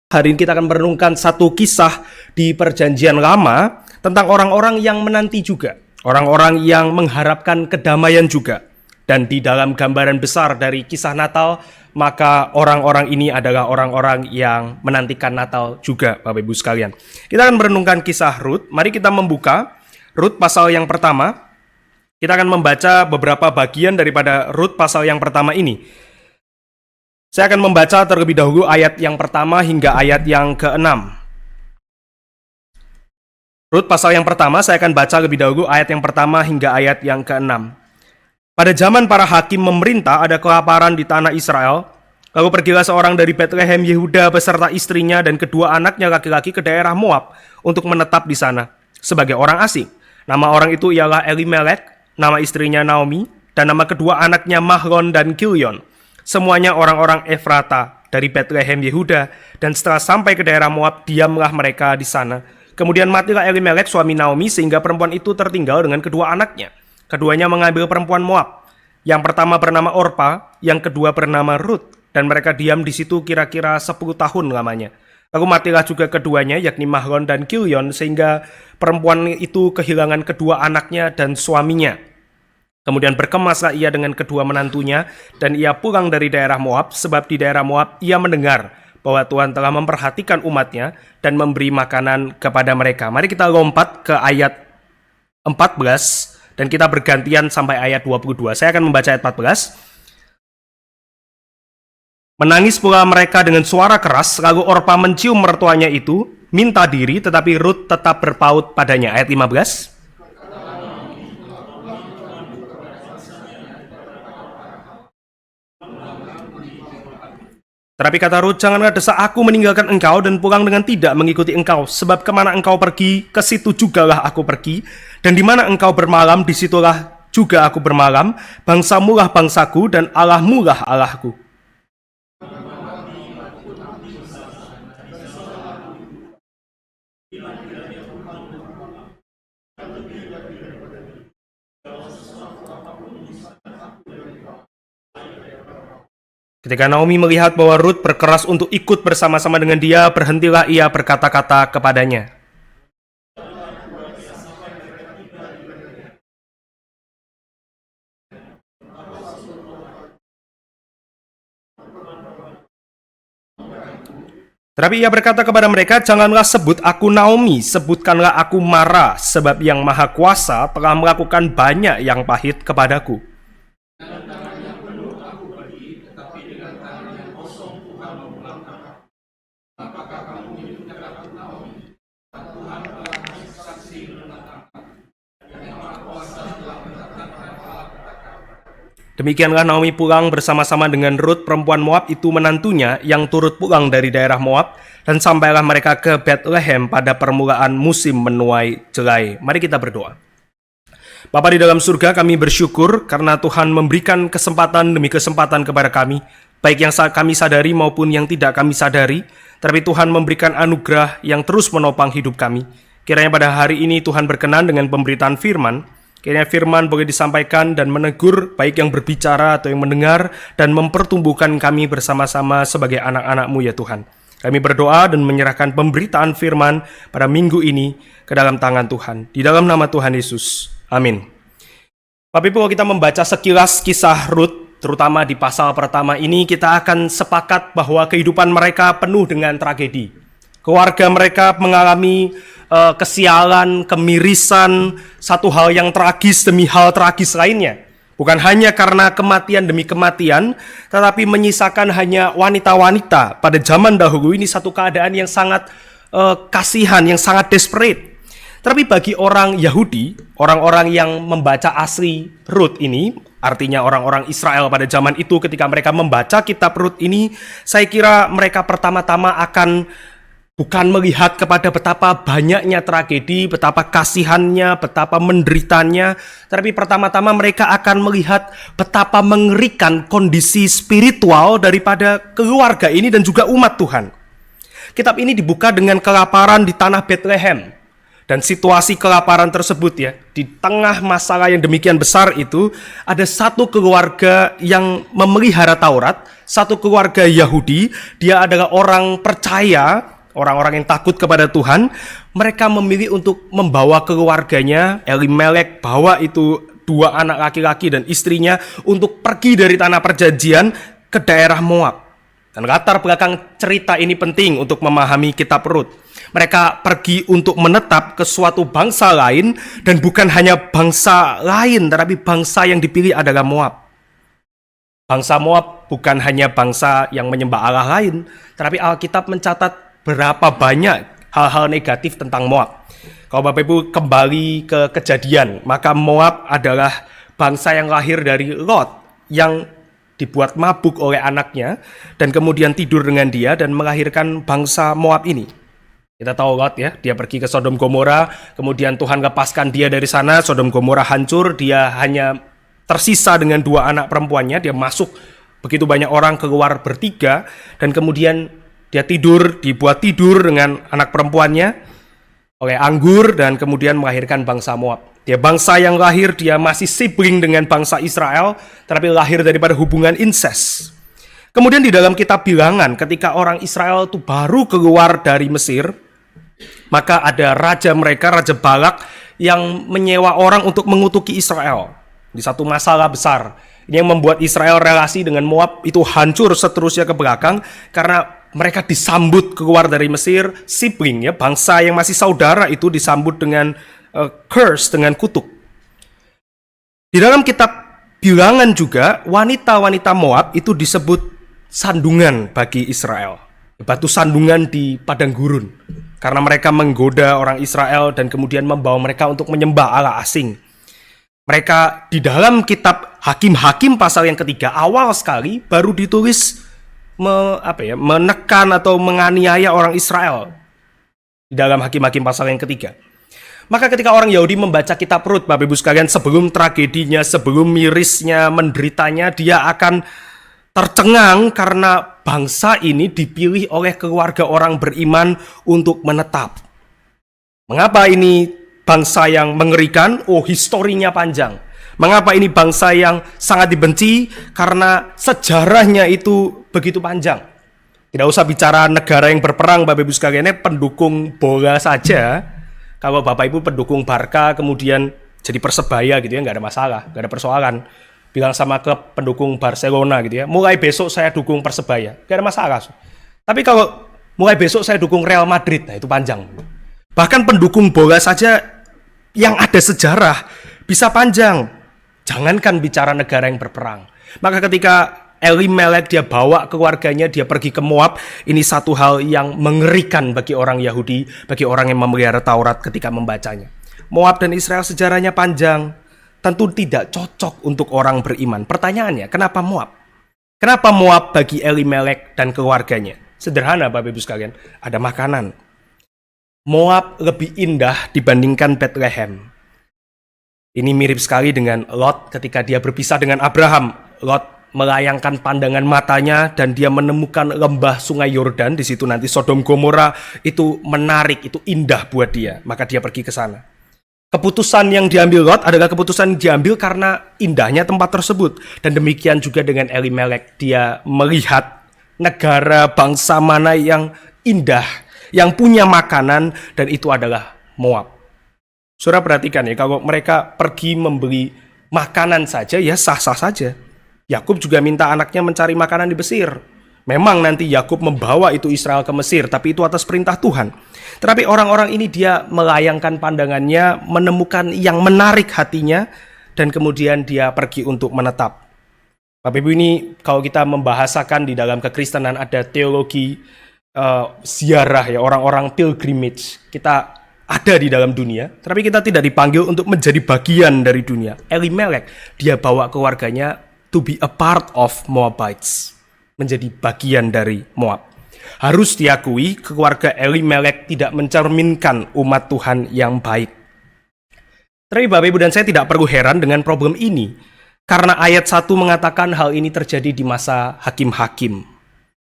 Hari ini kita akan merenungkan satu kisah di Perjanjian Lama tentang orang-orang yang menanti juga, orang-orang yang mengharapkan kedamaian juga. Dan di dalam gambaran besar dari kisah Natal, maka orang-orang ini adalah orang-orang yang menantikan Natal juga, Bapak Ibu sekalian. Kita akan merenungkan kisah Rut. Mari kita membuka Rut pasal yang pertama. Kita akan membaca beberapa bagian daripada Rut pasal yang pertama ini. Saya akan membaca terlebih dahulu ayat yang pertama hingga ayat yang ke-6. Rut pasal yang pertama, saya akan baca lebih dahulu ayat yang pertama hingga ayat yang ke-6. Pada zaman para hakim memerintah, ada kelaparan di tanah Israel. Lalu pergilah seorang dari Bethlehem Yehuda beserta istrinya dan kedua anaknya laki-laki ke daerah Moab untuk menetap di sana sebagai orang asing. Nama orang itu ialah Elimelek, nama istrinya Naomi, dan nama kedua anaknya Mahlon dan Kilion. Semuanya orang-orang Efrata dari Bethlehem Yehuda, dan setelah sampai ke daerah Moab, diamlah mereka di sana. Kemudian matilah Elimelek suami Naomi, sehingga perempuan itu tertinggal dengan kedua anaknya. Keduanya mengambil perempuan Moab. Yang pertama bernama Orpa, yang kedua bernama Rut, dan mereka diam di situ kira-kira 10 tahun lamanya. Lalu matilah juga keduanya, yakni Mahlon dan Kilion, sehingga perempuan itu kehilangan kedua anaknya dan suaminya. Kemudian berkemaslah ia dengan kedua menantunya, dan ia pulang dari daerah Moab, sebab di daerah Moab ia mendengar bahwa Tuhan telah memperhatikan umatnya dan memberi makanan kepada mereka. Mari kita lompat ke ayat 14, dan kita bergantian sampai ayat 22. Saya akan membaca ayat 14. Menangis pula mereka dengan suara keras, lalu Orpa mencium mertuanya itu, minta diri, tetapi Rut tetap berpaut padanya. Ayat 15. Tetapi kata Rut, janganlah desak aku meninggalkan engkau dan pulang dengan tidak mengikuti engkau. Sebab kemana engkau pergi, ke situ jugalah aku pergi. Dan di mana engkau bermalam, di situlah juga aku bermalam. Bangsamu lah bangsaku dan Allahmu lah Allahku. Ketika Naomi melihat bahwa Rut berkeras untuk ikut bersama-sama dengan dia, berhentilah ia berkata-kata kepadanya. Tetapi ia berkata kepada mereka, janganlah sebut aku Naomi, sebutkanlah aku Mara, sebab yang Maha Kuasa telah melakukan banyak yang pahit kepadaku. Demikianlah Naomi pulang bersama-sama dengan Rut, perempuan Moab itu menantunya yang turut pulang dari daerah Moab, dan sampailah mereka ke Bethlehem pada permulaan musim menuai jelai. Mari kita berdoa. Bapa di dalam surga, kami bersyukur karena Tuhan memberikan kesempatan demi kesempatan kepada kami, baik yang kami sadari maupun yang tidak kami sadari, tetapi Tuhan memberikan anugerah yang terus menopang hidup kami. Kiranya pada hari ini Tuhan berkenan dengan pemberitaan firman. Kiranya firman boleh disampaikan dan menegur baik yang berbicara atau yang mendengar, dan mempertumbuhkan kami bersama-sama sebagai anak-anak-Mu ya Tuhan. Kami berdoa dan menyerahkan pemberitaan firman pada minggu ini ke dalam tangan Tuhan. Di dalam nama Tuhan Yesus. Amin. Bapak Ibu, kalau kita membaca sekilas kisah Rut, terutama di pasal pertama ini, kita akan sepakat bahwa kehidupan mereka penuh dengan tragedi. Keluarga mereka mengalami kesialan, kemirisan, satu hal yang tragis demi hal tragis lainnya. Bukan hanya karena kematian demi kematian, tetapi menyisakan hanya wanita-wanita. Pada zaman dahulu ini satu keadaan yang sangat kasihan, yang sangat desperate. Tetapi bagi orang Yahudi, orang-orang yang membaca asli Rut ini, artinya orang-orang Israel pada zaman itu, ketika mereka membaca kitab Rut ini, saya kira mereka pertama-tama akan bukan melihat kepada betapa banyaknya tragedi, betapa kasihannya, betapa menderitanya, tetapi pertama-tama mereka akan melihat betapa mengerikan kondisi spiritual daripada keluarga ini dan juga umat Tuhan. Kitab ini dibuka dengan kelaparan di tanah Bethlehem. Dan situasi kelaparan tersebut ya, di tengah masalah yang demikian besar itu, ada satu keluarga yang memelihara Taurat, satu keluarga Yahudi, dia adalah orang percaya, orang-orang yang takut kepada Tuhan. Mereka memilih untuk membawa keluarganya, Elimelek bawa itu 2 anak laki-laki dan istrinya untuk pergi dari tanah perjanjian ke daerah Moab. Dan latar belakang cerita ini penting untuk memahami kitab Rut. Mereka pergi untuk menetap ke suatu bangsa lain, dan bukan hanya bangsa lain, tetapi bangsa yang dipilih adalah Moab. Bangsa Moab bukan hanya bangsa yang menyembah Allah lain, tetapi Alkitab mencatat berapa banyak hal-hal negatif tentang Moab. Kalau Bapak Ibu kembali ke Kejadian, maka Moab adalah bangsa yang lahir dari Lot, yang dibuat mabuk oleh anaknya, dan kemudian tidur dengan dia, dan melahirkan bangsa Moab ini. Kita tahu Lot ya, dia pergi ke Sodom Gomora, kemudian Tuhan lepaskan dia dari sana, Sodom Gomora hancur, dia hanya tersisa dengan 2 anak perempuannya, dia masuk, begitu banyak orang keluar bertiga, dan kemudian dia tidur, dibuat tidur dengan anak perempuannya oleh anggur, dan kemudian melahirkan bangsa Moab. Dia bangsa yang lahir, dia masih sibling dengan bangsa Israel, tetapi lahir daripada hubungan incest. Kemudian di dalam kitab Bilangan, ketika orang Israel itu baru keluar dari Mesir, maka ada raja mereka, Raja Balak, yang menyewa orang untuk mengutuki Israel di satu masalah besar. Ini yang membuat Israel relasi dengan Moab itu hancur seterusnya ke belakang, karena mereka disambut keluar dari Mesir, sibling ya, bangsa yang masih saudara itu disambut dengan curse, dengan kutuk. Di dalam kitab Bilangan juga, wanita-wanita Moab itu disebut sandungan bagi Israel. Batu sandungan di padang gurun. Karena mereka menggoda orang Israel dan kemudian membawa mereka untuk menyembah Allah asing. Mereka di dalam kitab Hakim-Hakim pasal yang ketiga, awal sekali baru ditulis menekan atau menganiaya orang Israel. Di dalam Hakim-Hakim pasal yang ketiga. Maka ketika orang Yahudi membaca kitab Rut, Bapak Ibu sekalian, sebelum tragedinya, sebelum mirisnya, menderitanya, dia akan tercengang karena bangsa ini dipilih oleh keluarga orang beriman untuk menetap. Mengapa ini bangsa yang mengerikan? Oh, historinya panjang. Mengapa ini bangsa yang sangat dibenci? Karena sejarahnya itu begitu panjang. Tidak usah bicara negara yang berperang, Bapak Ibu sekalian, pendukung bola saja. Kalau Bapak Ibu pendukung Barca kemudian jadi Persebaya gitu ya, nggak ada masalah, nggak ada persoalan. Bilang sama klub pendukung Barcelona gitu ya, mulai besok saya dukung Persebaya, gak ada masalah. Tapi kalau mulai besok saya dukung Real Madrid, nah itu panjang. Bahkan pendukung bola saja yang ada sejarah bisa panjang. Jangankan bicara negara yang berperang. Maka ketika Elimelek dia bawa keluarganya, dia pergi ke Moab, ini satu hal yang mengerikan bagi orang Yahudi, bagi orang yang memelihara Taurat ketika membacanya. Moab dan Israel sejarahnya panjang. Tentu tidak cocok untuk orang beriman. Pertanyaannya, kenapa Moab? Kenapa Moab bagi Elimelek dan keluarganya? Sederhana Bapak Ibu sekalian, ada makanan. Moab lebih indah dibandingkan Bethlehem. Ini mirip sekali dengan Lot ketika dia berpisah dengan Abraham. Lot melayangkan pandangan matanya dan dia menemukan lembah sungai Yordan. Di situ nanti Sodom Gomora itu menarik, itu indah buat dia. Maka dia pergi ke sana. Keputusan yang diambil Lot adalah keputusan yang diambil karena indahnya tempat tersebut. Dan demikian juga dengan Elimelek. Dia melihat negara bangsa mana yang indah, yang punya makanan, dan itu adalah Moab. Saudara perhatikan ya, kalau mereka pergi membeli makanan saja, ya sah-sah saja. Yakub juga minta anaknya mencari makanan di Mesir. Memang nanti Yakub membawa itu Israel ke Mesir, tapi itu atas perintah Tuhan. Tetapi orang-orang ini dia melayangkan pandangannya, menemukan yang menarik hatinya, dan kemudian dia pergi untuk menetap. Bapak Ibu, ini kalau kita membahasakan di dalam kekristenan ada teologi ziarah ya, orang-orang pilgrimage. Kita ada di dalam dunia, tetapi kita tidak dipanggil untuk menjadi bagian dari dunia. Elimelek, dia bawa keluarganya to be a part of Moabites, menjadi bagian dari Moab. Harus diakui, keluarga Elimelek tidak mencerminkan umat Tuhan yang baik. Tapi Bapak Ibu dan saya tidak perlu heran dengan problem ini, karena ayat 1 mengatakan hal ini terjadi di masa hakim-hakim.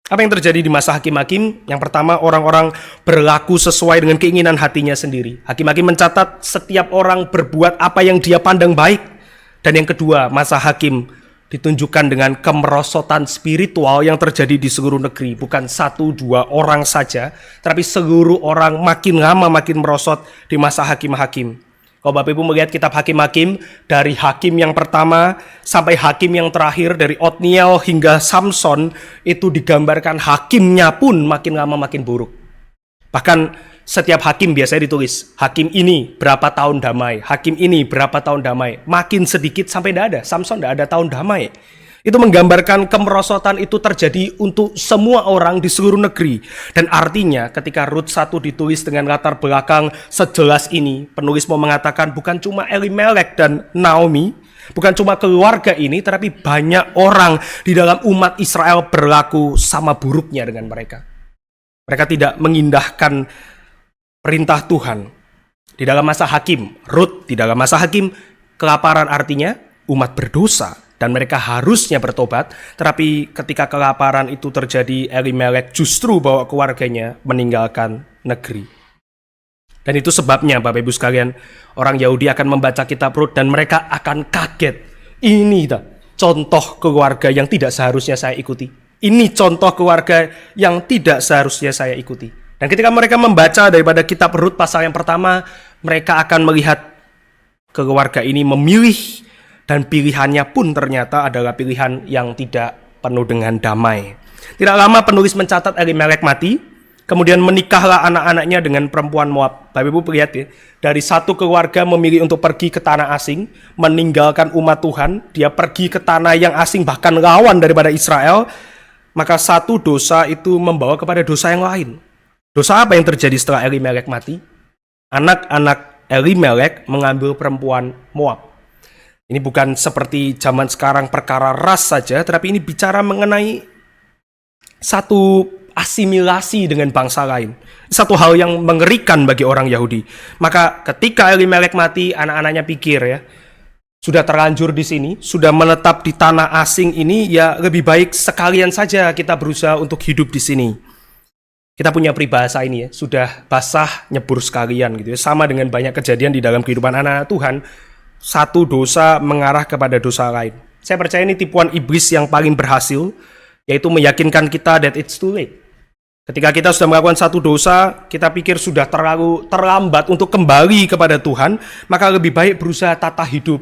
Apa yang terjadi di masa Hakim-Hakim? Yang pertama, orang-orang berlaku sesuai dengan keinginan hatinya sendiri. Hakim-Hakim mencatat setiap orang berbuat apa yang dia pandang baik. Dan yang kedua, masa Hakim ditunjukkan dengan kemerosotan spiritual yang terjadi di seluruh negeri. Bukan 1-2 orang saja, tapi seluruh orang makin lama makin merosot di masa Hakim-Hakim. Kalau Bapak Ibu melihat kitab Hakim-Hakim, dari Hakim yang pertama sampai Hakim yang terakhir, dari Otniel hingga Samson, itu digambarkan hakimnya pun makin lama makin buruk. Bahkan setiap hakim biasanya ditulis, hakim ini berapa tahun damai, hakim ini berapa tahun damai. Makin sedikit sampai tidak ada, Samson tidak ada tahun damai. Itu menggambarkan kemerosotan itu terjadi untuk semua orang di seluruh negeri. Dan artinya ketika Rut 1 ditulis dengan latar belakang sejelas ini, penulis mau mengatakan bukan cuma Elimelek dan Naomi, bukan cuma keluarga ini, tetapi banyak orang di dalam umat Israel berlaku sama buruknya dengan mereka. Mereka tidak mengindahkan perintah Tuhan. Di dalam masa Hakim, Rut di dalam masa Hakim, kelaparan artinya umat berdosa. Dan mereka harusnya bertobat, tetapi ketika kelaparan itu terjadi, Elimelek justru bawa keluarganya meninggalkan negeri. Dan itu sebabnya Bapak Ibu sekalian, orang Yahudi akan membaca kitab Rut dan mereka akan kaget. Ini contoh keluarga yang tidak seharusnya saya ikuti. Ini contoh keluarga yang tidak seharusnya saya ikuti. Dan ketika mereka membaca daripada kitab Rut pasal yang pertama, mereka akan melihat keluarga ini memilih, dan pilihannya pun ternyata adalah pilihan yang tidak penuh dengan damai. Tidak lama penulis mencatat Elimelek mati, kemudian menikahlah anak-anaknya dengan perempuan Moab. Bapak Ibu lihat ya, dari satu keluarga memilih untuk pergi ke tanah asing, meninggalkan umat Tuhan, dia pergi ke tanah yang asing bahkan lawan daripada Israel, maka satu dosa itu membawa kepada dosa yang lain. Dosa apa yang terjadi setelah Elimelek mati? Anak-anak Elimelek mengambil perempuan Moab. Ini bukan seperti zaman sekarang perkara ras saja, tetapi ini bicara mengenai satu asimilasi dengan bangsa lain. Satu hal yang mengerikan bagi orang Yahudi. Maka ketika Elimelek mati, anak-anaknya pikir ya, sudah terlanjur di sini, sudah menetap di tanah asing ini, ya lebih baik sekalian saja kita berusaha untuk hidup di sini. Kita punya peribahasa ini ya, sudah basah nyebur sekalian gitu ya. Sama dengan banyak kejadian di dalam kehidupan anak-anak Tuhan. Satu dosa mengarah kepada dosa lain. Saya percaya ini tipuan iblis yang paling berhasil, yaitu meyakinkan kita that it's too late. Ketika kita sudah melakukan satu dosa, kita pikir sudah terlalu terlambat untuk kembali kepada Tuhan, maka lebih baik berusaha tata hidup.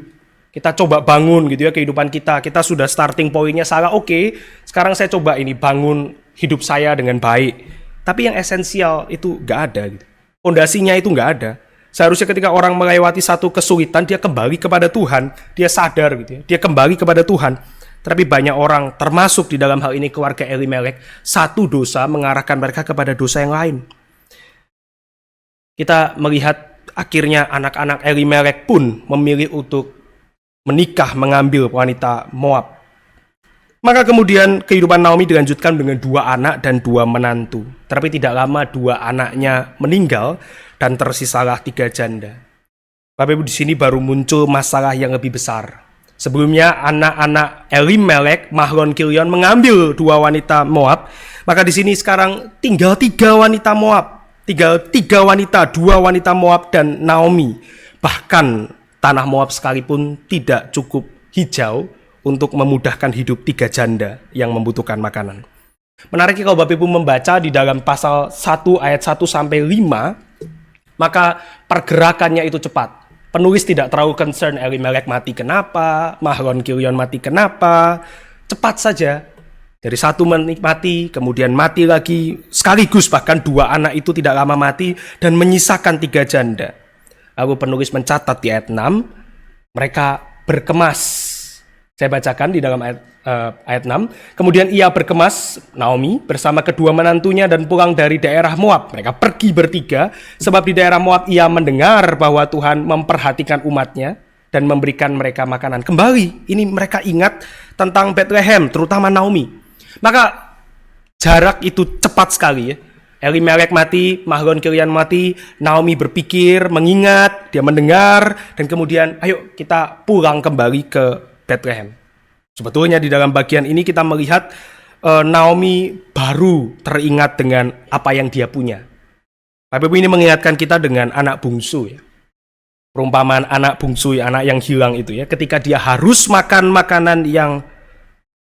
Kita coba bangun gitu ya kehidupan kita. Kita sudah starting pointnya salah, oke. Sekarang saya coba ini bangun hidup saya dengan baik. Tapi yang esensial itu nggak ada gitu. Fondasinya itu nggak ada. Seharusnya ketika orang melewati satu kesulitan, dia kembali kepada Tuhan, dia sadar gitu ya, dia kembali kepada Tuhan. Tapi banyak orang, termasuk di dalam hal ini keluarga Elimelek, satu dosa mengarahkan mereka kepada dosa yang lain. Kita melihat akhirnya anak-anak Elimelek pun memilih untuk menikah mengambil wanita Moab. Maka kemudian kehidupan Naomi dilanjutkan dengan 2 anak dan 2 menantu. Tapi tidak lama 2 anaknya meninggal dan tersisalah 3 janda. Bapak Ibu, di sini baru muncul masalah yang lebih besar. Sebelumnya anak-anak Elimelek, Mahlon, Kilion mengambil 2 wanita Moab. Maka di sini sekarang tinggal 3 wanita Moab. Tinggal 3 wanita, 2 wanita Moab dan Naomi. Bahkan tanah Moab sekalipun tidak cukup hijau untuk memudahkan hidup 3 janda yang membutuhkan makanan. Menariknya kalau Bapak Ibu membaca di dalam pasal 1 ayat 1 sampai 5, maka pergerakannya itu cepat. Penulis tidak terlalu concern Elimelek mati kenapa, Mahlon, Kilion mati kenapa. Cepat saja. Dari 1 mati, kemudian mati lagi, sekaligus bahkan 2 anak itu tidak lama mati dan menyisakan 3 janda. Lalu penulis mencatat di ayat 6, mereka berkemas. Saya bacakan di dalam ayat 6. Kemudian ia berkemas, Naomi, bersama kedua menantunya dan pulang dari daerah Moab. Mereka pergi bertiga, sebab di daerah Moab ia mendengar bahwa Tuhan memperhatikan umatnya dan memberikan mereka makanan. Kembali, ini mereka ingat tentang Bethlehem, terutama Naomi. Maka jarak itu cepat sekali ya. Elimelek mati, Mahlon, Kilion mati, Naomi berpikir, mengingat, dia mendengar, dan kemudian ayo kita pulang kembali ke Bethlehem. Sebetulnya di dalam bagian ini kita melihat Naomi baru teringat dengan apa yang dia punya. Bapak Ibu, ini mengingatkan kita dengan anak bungsu ya. Perumpamaan anak bungsu, anak yang hilang itu ya. Ketika dia harus makan makanan yang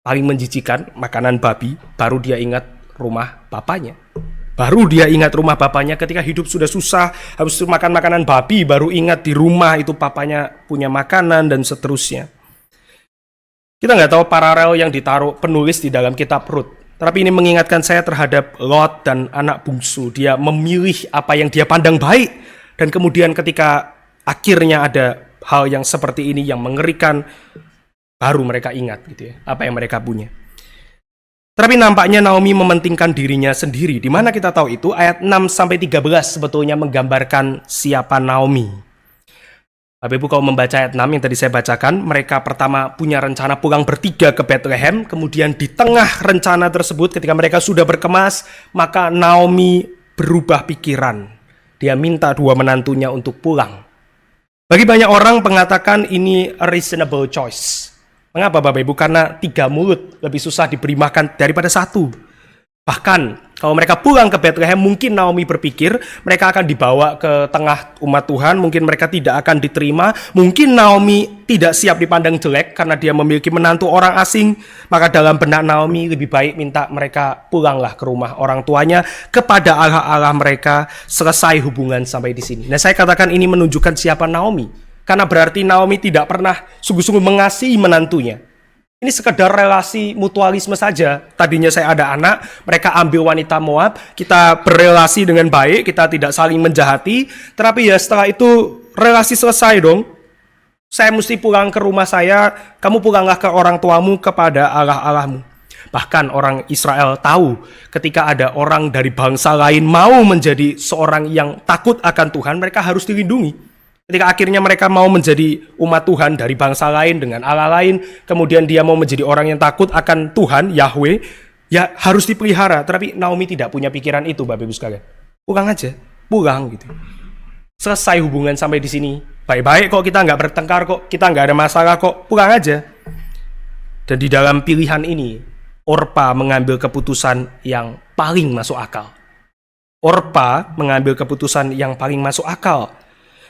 paling menjijikan, makanan babi, baru dia ingat rumah bapaknya. Baru dia ingat rumah bapaknya ketika hidup sudah susah, harus makan makanan babi, baru ingat di rumah itu papanya punya makanan dan seterusnya. Kita nggak tahu paralel yang ditaruh penulis di dalam kitab Rut. Tapi ini mengingatkan saya terhadap Lot dan anak bungsu. Dia memilih apa yang dia pandang baik. Dan kemudian ketika akhirnya ada hal yang seperti ini yang mengerikan, baru mereka ingat gitu ya, apa yang mereka punya. Tapi nampaknya Naomi mementingkan dirinya sendiri. Di mana kita tahu itu? Ayat 6-13 sebetulnya menggambarkan siapa Naomi. Bapak Ibu, kalau membaca ayat 6 yang tadi saya bacakan, mereka pertama punya rencana pulang bertiga ke Bethlehem. Kemudian di tengah rencana tersebut, ketika mereka sudah berkemas, maka Naomi berubah pikiran. Dia minta dua menantunya untuk pulang. Bagi banyak orang mengatakan ini a reasonable choice. Mengapa Bapak Ibu? Karena 3 mulut lebih susah diberi makan daripada 1. Bahkan kalau mereka pulang ke Bethlehem, mungkin Naomi berpikir mereka akan dibawa ke tengah umat Tuhan, mungkin mereka tidak akan diterima, mungkin Naomi tidak siap dipandang jelek karena dia memiliki menantu orang asing, maka dalam benak Naomi lebih baik minta mereka pulanglah ke rumah orang tuanya, kepada Allah-Allah mereka, selesai hubungan sampai di sini. Nah, saya katakan ini menunjukkan siapa Naomi. Karena berarti Naomi tidak pernah sungguh-sungguh mengasihi menantunya. Ini sekedar relasi mutualisme saja. Tadinya saya ada anak, mereka ambil wanita Moab, kita berrelasi dengan baik, kita tidak saling menjahati. Tetapi ya setelah itu relasi selesai dong. Saya mesti pulang ke rumah saya, kamu pulanglah ke orang tuamu, kepada Allah-Allahmu. Bahkan orang Israel tahu ketika ada orang dari bangsa lain mau menjadi seorang yang takut akan Tuhan, mereka harus dilindungi. Ketika akhirnya mereka mau menjadi umat Tuhan dari bangsa lain dengan Allah lain, kemudian dia mau menjadi orang yang takut akan Tuhan, Yahweh, ya harus dipelihara. Tapi Naomi tidak punya pikiran itu, Bapak Ibu sekalian. Pulang aja, pulang gitu. Selesai hubungan sampai di sini. Baik-baik kok, kita nggak bertengkar kok, kita nggak ada masalah kok, pulang aja. Dan di dalam pilihan ini, Orpa mengambil keputusan yang paling masuk akal. Orpa mengambil keputusan yang paling masuk akal.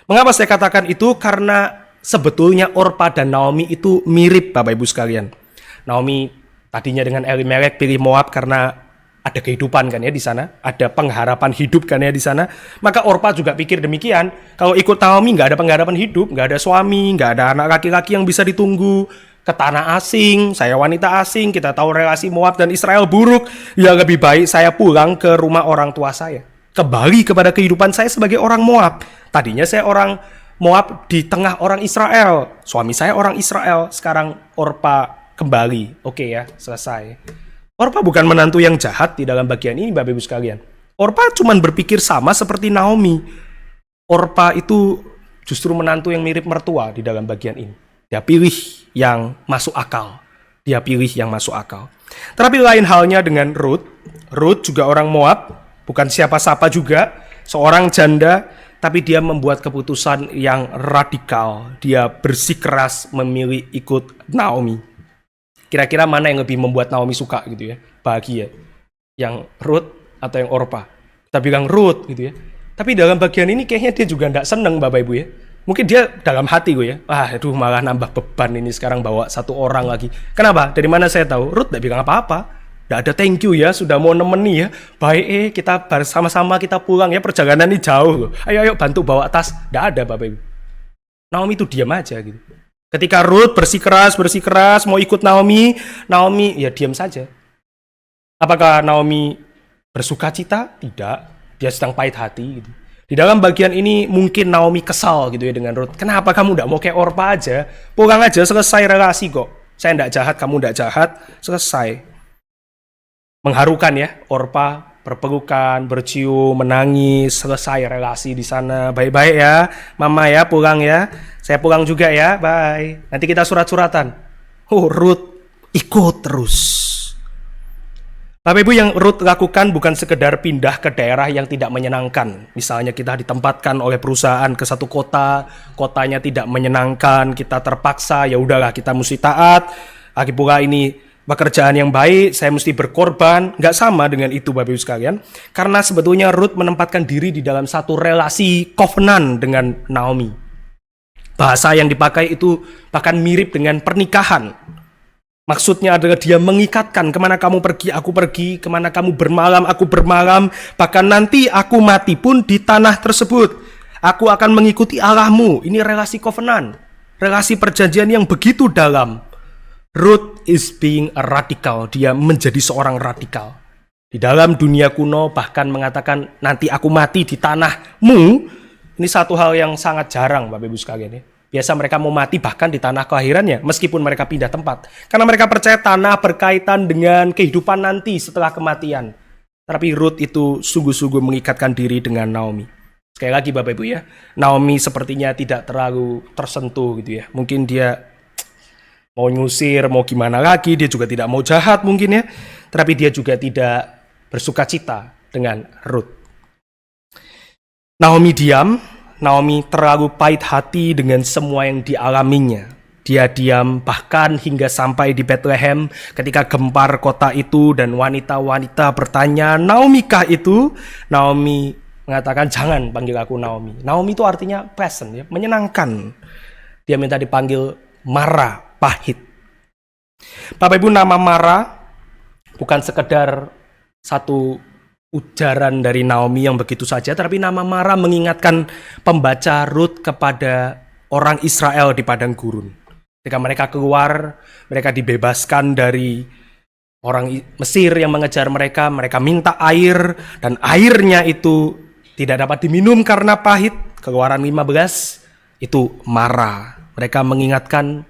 Mengapa saya katakan itu? Karena sebetulnya Orpa dan Naomi itu mirip, Bapak Ibu sekalian. Naomi tadinya dengan Elimelek pilih Moab karena ada kehidupan kan ya di sana, ada pengharapan hidup kan ya di sana. Maka Orpa juga pikir demikian. Kalau ikut Naomi nggak ada pengharapan hidup, nggak ada suami, nggak ada anak laki-laki yang bisa ditunggu. Ke tanah asing, saya wanita asing, kita tahu relasi Moab dan Israel buruk. Ya lebih baik saya pulang ke rumah orang tua saya. Kembali kepada kehidupan saya sebagai orang Moab. Tadinya saya orang Moab di tengah orang Israel. Suami saya orang Israel. Sekarang Orpa kembali. Oke ya, selesai. Orpa bukan menantu yang jahat di dalam bagian ini, Bapak Ibu sekalian. Orpa cuma berpikir sama seperti Naomi. Orpa itu justru menantu yang mirip mertua di dalam bagian ini. Dia pilih yang masuk akal. Dia pilih yang masuk akal. Tetapi lain halnya dengan Rut. Rut juga orang Moab. Bukan siapa-siapa juga, seorang janda, tapi dia membuat keputusan yang radikal. Dia bersikeras memilih ikut Naomi. Kira-kira mana yang lebih membuat Naomi suka gitu ya, bahagia? Yang Rut atau yang Orpa? Kita bilang Rut gitu ya. Tapi dalam bagian ini kayaknya dia juga tidak senang, Bapak Ibu ya. Mungkin dia dalam hati gue ya, aduh malah nambah beban ini sekarang bawa satu orang lagi. Kenapa? Dari mana saya tahu? Rut tidak bilang apa-apa. Tidak ada thank you ya, sudah mau nemeni ya. Baik kita bersama-sama kita pulang ya, perjalanan ini jauh loh. Ayo bantu bawa tas. Tidak ada Bapak Ibu. Naomi itu diam aja gitu. Ketika Rut bersikeras mau ikut Naomi ya diam saja. Apakah Naomi bersuka cita? Tidak. Dia sedang pahit hati gitu. Di dalam bagian ini mungkin Naomi kesal gitu ya dengan Rut. Kenapa kamu tidak mau kayak Orpa aja? Pulang aja, selesai relasi kok. Saya tidak jahat, kamu tidak jahat, selesai. Mengharukan ya, Orpa berpelukan, bercium, menangis, selesai relasi di sana. Baik-baik ya, Mama ya, pulang ya. Saya pulang juga ya, bye. Nanti kita surat-suratan. Rut ikut terus. Bapak Ibu, yang Rut lakukan bukan sekedar pindah ke daerah yang tidak menyenangkan. Misalnya kita ditempatkan oleh perusahaan ke satu kota, kotanya tidak menyenangkan, kita terpaksa, ya udahlah kita mesti taat. Lagi pula ini pekerjaan yang baik, saya mesti berkorban. Nggak sama dengan itu Bapak Ibu sekalian. Karena sebetulnya Ruth menempatkan diri di dalam satu relasi covenant dengan Naomi. Bahasa yang dipakai itu bahkan mirip dengan pernikahan. Maksudnya adalah dia mengikatkan, kemana kamu pergi, aku pergi, kemana kamu bermalam, aku bermalam, bahkan nanti aku mati pun di tanah tersebut. Aku akan mengikuti Allahmu. Ini relasi covenant, relasi perjanjian yang begitu dalam. Ruth is being a radical, dia menjadi seorang radikal. Di dalam dunia kuno bahkan mengatakan nanti aku mati di tanahmu. Ini satu hal yang sangat jarang Bapak Ibu sekalian ya. Biasa mereka mau mati bahkan di tanah kelahirannya, meskipun mereka pindah tempat. Karena mereka percaya tanah berkaitan dengan kehidupan nanti setelah kematian. Tapi Ruth itu sungguh-sungguh mengikatkan diri dengan Naomi. Sekali lagi Bapak Ibu ya, Naomi sepertinya tidak terlalu tersentuh gitu ya. Mungkin dia mau nyusir, mau gimana lagi, dia juga tidak mau jahat mungkin ya. Tapi dia juga tidak bersuka cita dengan Ruth. Naomi diam. Naomi terlalu pahit hati dengan semua yang dialaminya. Dia diam bahkan hingga sampai di Bethlehem ketika gempar kota itu dan wanita-wanita bertanya, Naomi kah itu? Naomi mengatakan, jangan panggil aku Naomi. Naomi itu artinya pleasant, ya, menyenangkan. Dia minta dipanggil Mara, pahit. Bapak Ibu, nama Mara bukan sekedar satu ujaran dari Naomi yang begitu saja, tapi nama Mara mengingatkan pembaca Ruth kepada orang Israel di padang gurun. Ketika mereka keluar, mereka dibebaskan dari orang Mesir yang mengejar mereka, mereka minta air, dan airnya itu tidak dapat diminum karena pahit. Keluaran 15, itu Mara. Mereka mengingatkan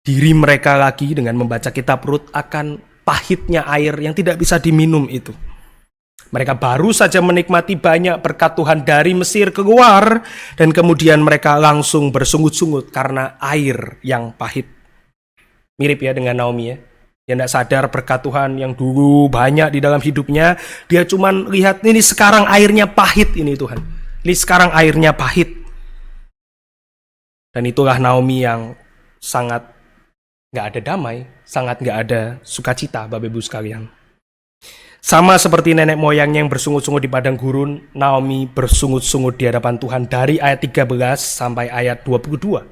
diri mereka lagi dengan membaca kitab Ruth akan pahitnya air yang tidak bisa diminum itu. Mereka baru saja menikmati banyak berkat Tuhan dari Mesir keluar, dan kemudian mereka langsung bersungut-sungut karena air yang pahit. Mirip ya dengan Naomi ya. Dia tidak sadar berkat Tuhan yang dulu banyak di dalam hidupnya. Dia cuma lihat ini sekarang airnya pahit ini Tuhan. Ini sekarang airnya pahit. Dan itulah Naomi yang sangat gak ada damai, sangat gak ada sukacita Bapak Ibu sekalian. Sama seperti nenek moyangnya yang bersungut-sungut di padang gurun, Naomi bersungut-sungut di hadapan Tuhan dari ayat 13 sampai ayat 22.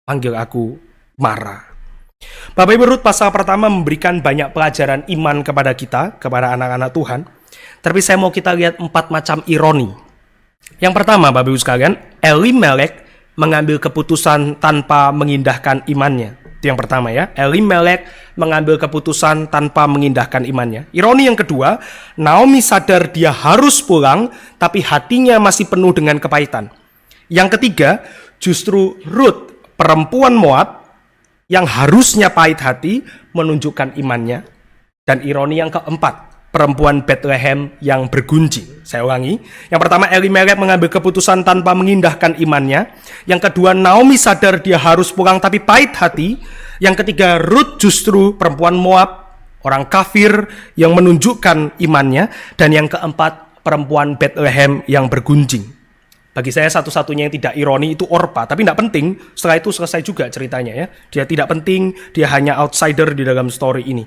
Panggil aku Mara. Bapak Ibu, Ruth pasal pertama memberikan banyak pelajaran iman kepada kita, kepada anak-anak Tuhan. Tapi saya mau kita lihat 4 macam ironi. Yang pertama Bapak Ibu sekalian, Elimelek mengambil keputusan tanpa mengindahkan imannya. Itu yang pertama ya. Elimelek mengambil keputusan tanpa mengindahkan imannya. Ironi yang kedua, Naomi sadar dia harus pulang, tapi hatinya masih penuh dengan kepahitan. Yang ketiga, justru Ruth, perempuan Moab, yang harusnya pahit hati, menunjukkan imannya. Dan ironi yang keempat, perempuan Bethlehem yang bergunjing. Saya ulangi. Yang pertama, Elimelek mengambil keputusan tanpa mengindahkan imannya. Yang kedua, Naomi sadar dia harus pulang tapi pahit hati. Yang ketiga, Ruth justru perempuan Moab, orang kafir yang menunjukkan imannya. Dan yang keempat, perempuan Bethlehem yang bergunjing. Bagi saya satu-satunya yang tidak ironi itu Orpa, tapi tidak penting. Setelah itu selesai juga ceritanya ya. Dia tidak penting, dia hanya outsider di dalam story ini.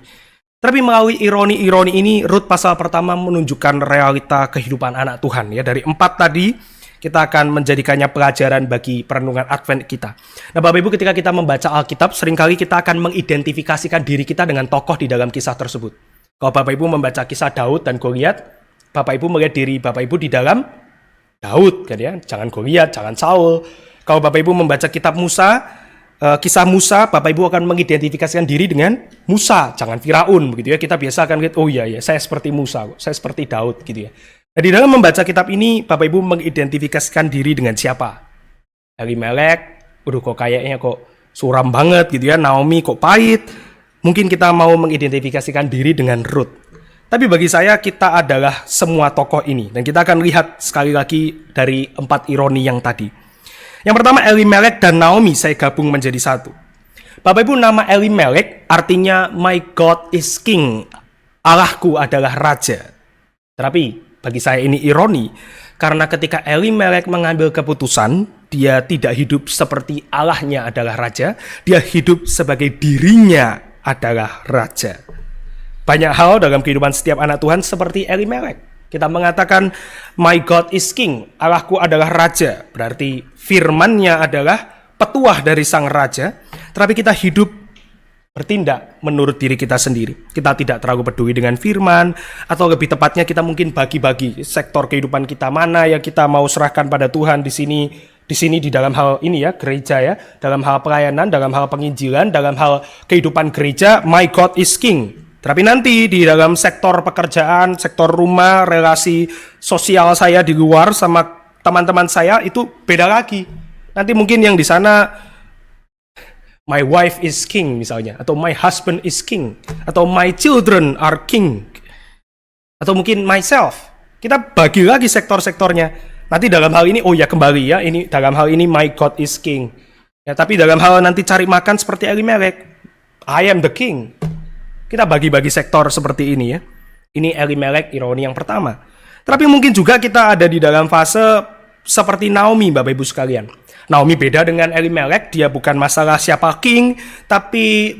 Tapi melalui ironi-ironi ini, Ruth pasal pertama menunjukkan realita kehidupan anak Tuhan. Ya, dari 4 tadi, kita akan menjadikannya pelajaran bagi perenungan Advent kita. Nah Bapak Ibu, ketika kita membaca Alkitab, seringkali kita akan mengidentifikasikan diri kita dengan tokoh di dalam kisah tersebut. Kalau Bapak Ibu membaca kisah Daud dan Goliat, Bapak Ibu melihat diri Bapak Ibu di dalam Daud, kan ya? Jangan Goliat, jangan Saul. Kalau Bapak Ibu membaca kitab Musa, kisah Musa, Bapak Ibu akan mengidentifikasikan diri dengan Musa, jangan Firaun begitu ya. Kita biasa akan lihat, oh iya ya, saya seperti Musa, saya seperti Daud gitu ya. Nah, di dalam membaca kitab ini, Bapak Ibu mengidentifikasikan diri dengan siapa? Elimelek, kok kayaknya kok suram banget gitu ya. Naomi kok pahit. Mungkin kita mau mengidentifikasikan diri dengan Ruth. Tapi bagi saya kita adalah semua tokoh ini, dan kita akan lihat sekali lagi dari 4 ironi yang tadi. Yang pertama, Elimelek dan Naomi saya gabung menjadi satu. Bapak Ibu, nama Elimelek artinya My God is King, Allahku adalah Raja. Tapi bagi saya ini ironi, karena ketika Elimelek mengambil keputusan, dia tidak hidup seperti Allahnya adalah Raja, dia hidup sebagai dirinya adalah raja. Banyak hal dalam kehidupan setiap anak Tuhan seperti Elimelek. Kita mengatakan, my God is king, Allahku adalah raja. Berarti firman-Nya adalah petuah dari sang raja, tetapi kita hidup bertindak menurut diri kita sendiri. Kita tidak terlalu peduli dengan firman, atau lebih tepatnya kita mungkin bagi-bagi sektor kehidupan kita, mana yang kita mau serahkan pada Tuhan di sini di dalam hal ini ya, gereja ya, dalam hal pelayanan, dalam hal penginjilan, dalam hal kehidupan gereja, my God is king. Tapi nanti di dalam sektor pekerjaan, sektor rumah, relasi sosial saya di luar sama teman-teman saya itu beda lagi. Nanti mungkin yang di sana my wife is king misalnya, atau my husband is king, atau my children are king, atau mungkin myself. Kita bagi lagi sektor-sektornya. Nanti dalam hal ini, oh ya kembali ya, ini dalam hal ini my God is king. Ya, tapi dalam hal nanti cari makan seperti Elimelek, I am the king. Kita bagi-bagi sektor seperti ini ya. Ini Elimelek, ironi yang pertama. Tapi mungkin juga kita ada di dalam fase seperti Naomi, Bapak Ibu sekalian. Naomi beda dengan Elimelek, dia bukan masalah siapa king, tapi